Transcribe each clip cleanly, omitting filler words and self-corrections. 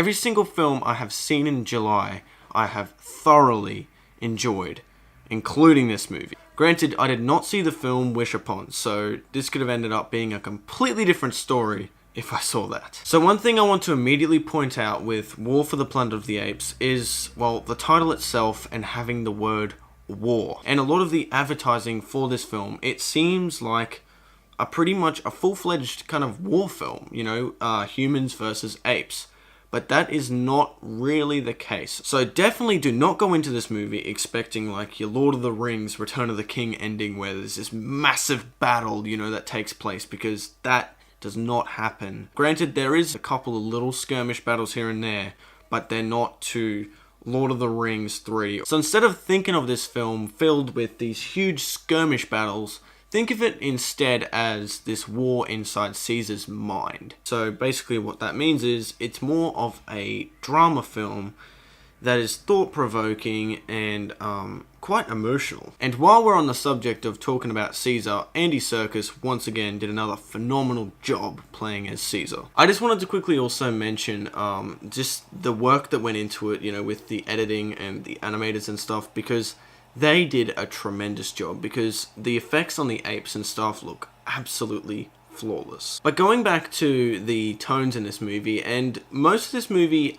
Every single film I have seen in July, I have thoroughly enjoyed, including this movie. Granted, I did not see the film Wish Upon, so this could have ended up being a completely different story if I saw that. So one thing I want to immediately point out with War for the Planet of the Apes is, well, the title itself and having the word war. And a lot of the advertising for this film, it seems like pretty much a full-fledged kind of war film, you know, humans versus apes. But that is not really the case. So definitely do not go into this movie expecting like your Lord of the Rings, Return of the King ending where there's this massive battle, you know, that takes place, because that does not happen. Granted, there is a couple of little skirmish battles here and there, but they're not to Lord of the Rings 3. So instead of thinking of this film filled with these huge skirmish battles, think of it instead as this war inside Caesar's mind. So basically what that means is it's more of a drama film that is thought-provoking and quite emotional. And while we're on the subject of talking about Caesar, Andy Serkis once again did another phenomenal job playing as Caesar. I just wanted to quickly also mention just the work that went into it, you know, with the editing and the animators and stuff, because they did a tremendous job, because the effects on the apes and stuff look absolutely flawless. But going back to the tones in this movie, and most of this movie,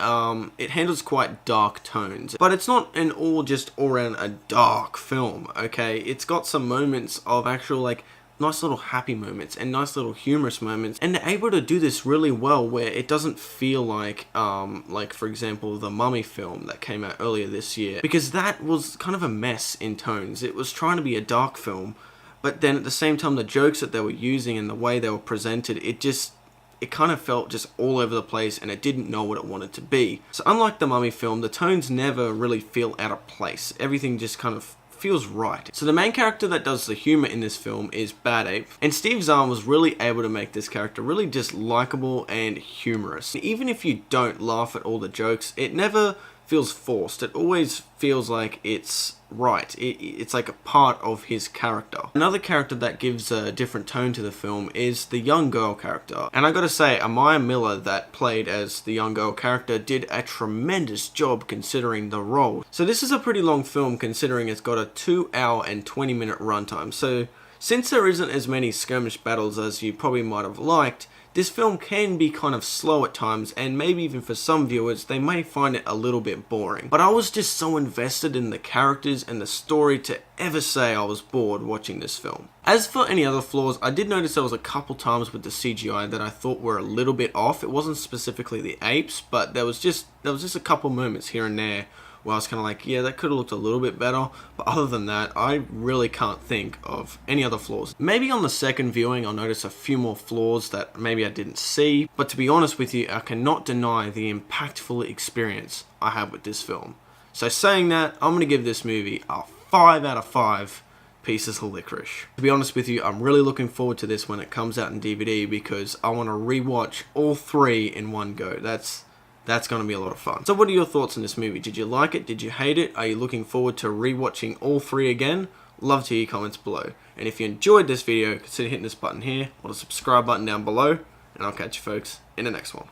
it handles quite dark tones, but it's not an all around a dark film, okay? It's got some moments of actual, like, nice little happy moments and nice little humorous moments, and they're able to do this really well where it doesn't feel like for example, the Mummy film that came out earlier this year, because that was kind of a mess in tones. It was trying to be a dark film, but then at the same time, the jokes that they were using and the way they were presented, it kind of felt just all over the place, and it didn't know what it wanted to be. So unlike the Mummy film, the tones never really feel out of place. Everything just kind of feels right. So the main character that does the humor in this film is Bad Ape, and Steve Zahn was really able to make this character really just likable and humorous. And even if you don't laugh at all the jokes, it never feels forced. It always feels like it's right. It's like a part of his character. Another character that gives a different tone to the film is the young girl character. And I gotta say, Amiah Miller that played as the young girl character did a tremendous job considering the role. So this is a pretty long film considering it's got a 2-hour and 20-minute runtime. So since there isn't as many skirmish battles as you probably might have liked, this film can be kind of slow at times, and maybe even for some viewers, they may find it a little bit boring. But I was just so invested in the characters and the story to ever say I was bored watching this film. As for any other flaws, I did notice there was a couple times with the CGI that I thought were a little bit off. It wasn't specifically the apes, but there was just a couple moments here and there where I was kind of like, yeah, that could have looked a little bit better. But other than that, I really can't think of any other flaws. Maybe on the second viewing, I'll notice a few more flaws that maybe I didn't see. But to be honest with you, I cannot deny the impactful experience I had with this film. So saying that, I'm going to give this movie a 5 out of 5 pieces of licorice. To be honest with you, I'm really looking forward to this when it comes out in DVD, because I want to rewatch all 3 in one go. That's going to be a lot of fun. So what are your thoughts on this movie? Did you like it? Did you hate it? Are you looking forward to rewatching all 3 again? Love to hear your comments below. And if you enjoyed this video, consider hitting this button here or the subscribe button down below. And I'll catch you folks in the next one.